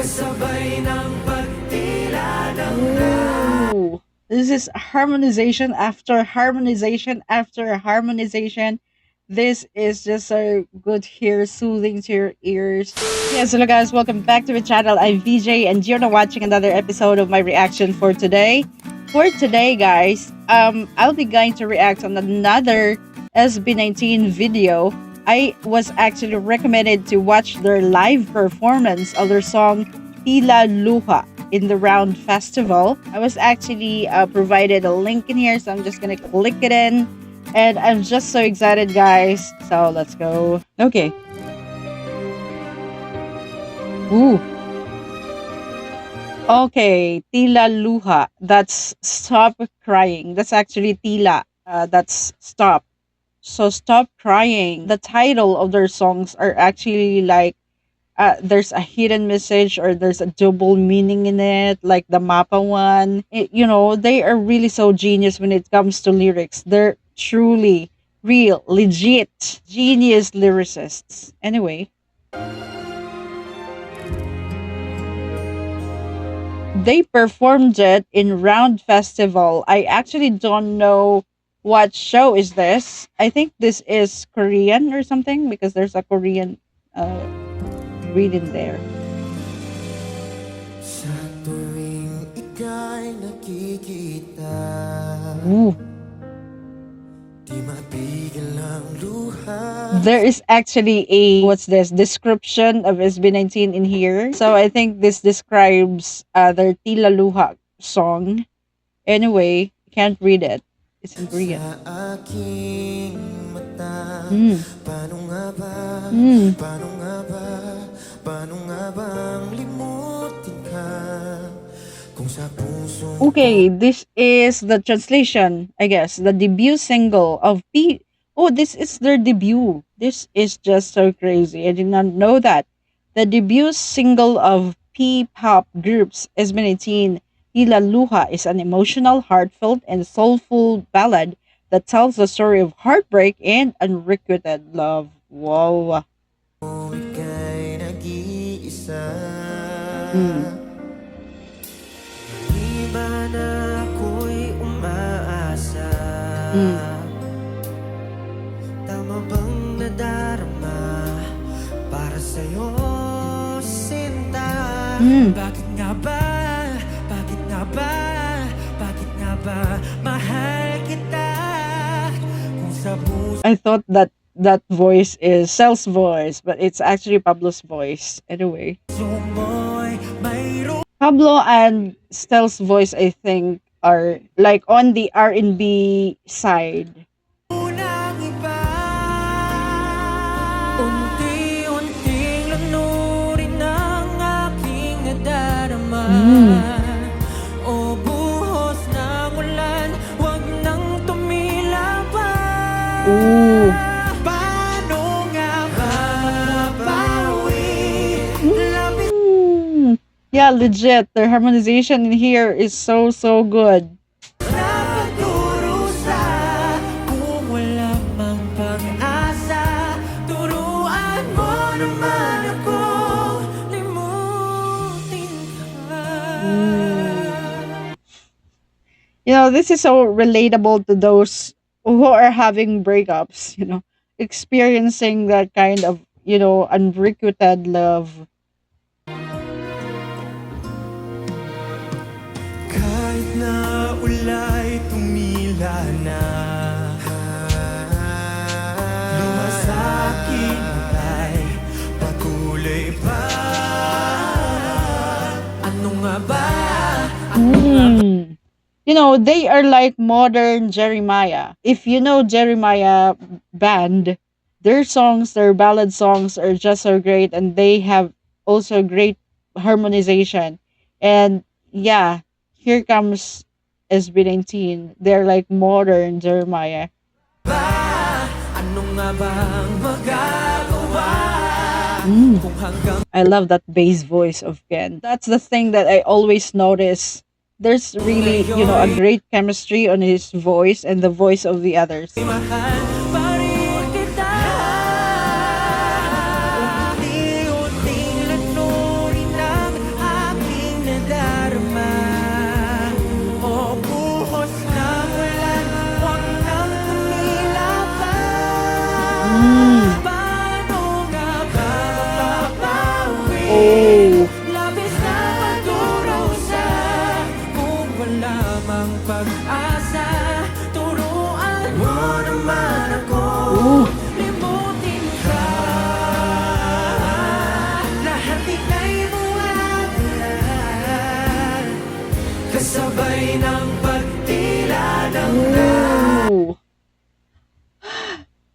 Ooh, this is harmonization after harmonization after harmonization. This is just so good here, soothing to your ears. Yes, hello guys, welcome back to the channel. I'm VJ and you're now watching another episode of my reaction for today. For today, guys, I'll be going to react on another SB19 video. I was actually recommended to watch their live performance of their song Tila Luha in the Round Festival. I was actually provided a link in here, so I'm just gonna click it in. And I'm just so excited, guys. So let's go. Okay. Ooh. Okay, Tila Luha. That's stop crying. That's actually Tila. That's stop. So stop crying. The title of their songs are actually like there's a hidden message or there's a double meaning in it, like the Mappa one. They are really so genius when it comes to lyrics. They're truly real, legit, genius lyricists. Anyway, they performed it in Round Festival. I actually don't know what show is this. I think this is Korean or something because there's a Korean reading there. Ooh. There is actually a what's this description of SB19 in here. So I think this describes their Tila Luha song. Anyway, can't read it. It's in Korean. Mm. Mm. Okay, this is the translation, I guess. The debut single of P. Oh, this is their debut. This is just so crazy. I did not know that. The debut single of P-pop groups SB19, Tila Luha, is an emotional, heartfelt, and soulful ballad that tells the story of heartbreak and unrequited love. Wow. Mm. Mm. Tama bang nadarama para sa'yo, sinta? Bakit nga ba? Bakit nga ba? Bakit nga ba? Mahal kita kung sa puso. I thought that voice is Cel's voice, but it's actually Pablo's voice. Anyway. Pablo and Stel's voice, I think, are like on the R&B side. Ooh. Yeah, legit. Their harmonization in here is so good. This is so relatable to those who are having breakups, experiencing that kind of, unrequited love. Kahit na ulay tumila na, lumasakin ay patuloy pa. Ano nga ba? They are like modern Jeremiah. If you know Jeremiah band, their songs, their ballad songs are just so great, and they have also great harmonization. And yeah, here comes SB19. They're like modern Jeremiah. I love that bass voice of Ken. That's the thing that I always notice. There's really, a great chemistry on his voice and the voice of the others. Kasabay ng pagtila ng Ooh.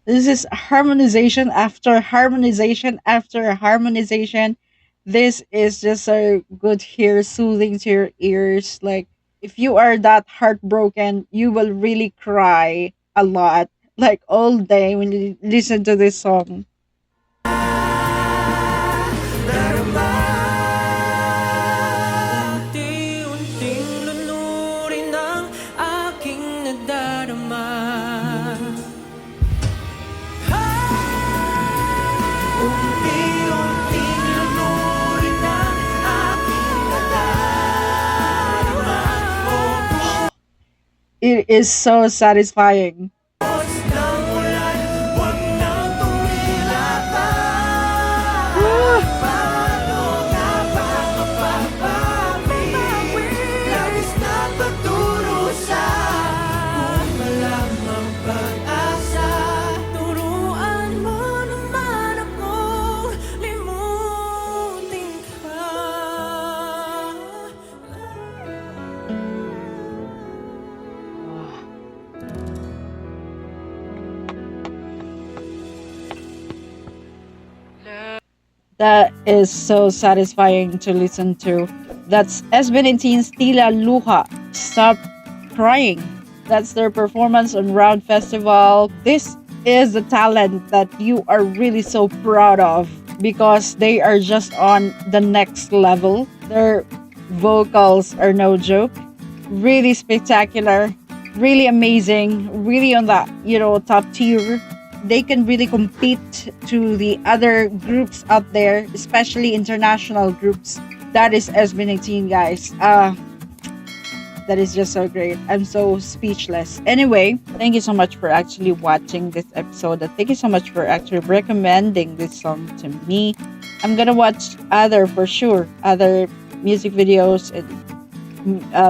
This is harmonization after harmonization after harmonization. This is just so good here, soothing to your ears. Like, if you are that heartbroken, you will really cry a lot, like all day when you listen to this song. darama. Unti-unting lunurin ang aking nadarama. Unti-unting lunurin ang aking nadarama. It is so satisfying. Bos ng ulan, huwag nang tumila pa. Paano nga ba mapapawi? Labis na pagdurusa, kung malamang pag-asa. Turuan mo naman akong limutin ka. That is so satisfying to listen to. That's SB19's Tila Luha. Stop Crying. That's their performance on Round Festival. This is the talent that you are really so proud of because they are just on the next level. Their vocals are no joke. Really spectacular, really amazing, really on that, top tier. They can really compete to the other groups out there, especially international groups. That is SB19, guys. That is just so great. I'm so speechless. Anyway, thank you so much for actually watching this episode. Thank you so much for actually recommending this song to me. I'm gonna watch other music videos and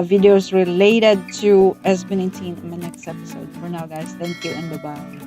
videos related to SB19 in my next episode. For now, guys, thank you and bye-bye.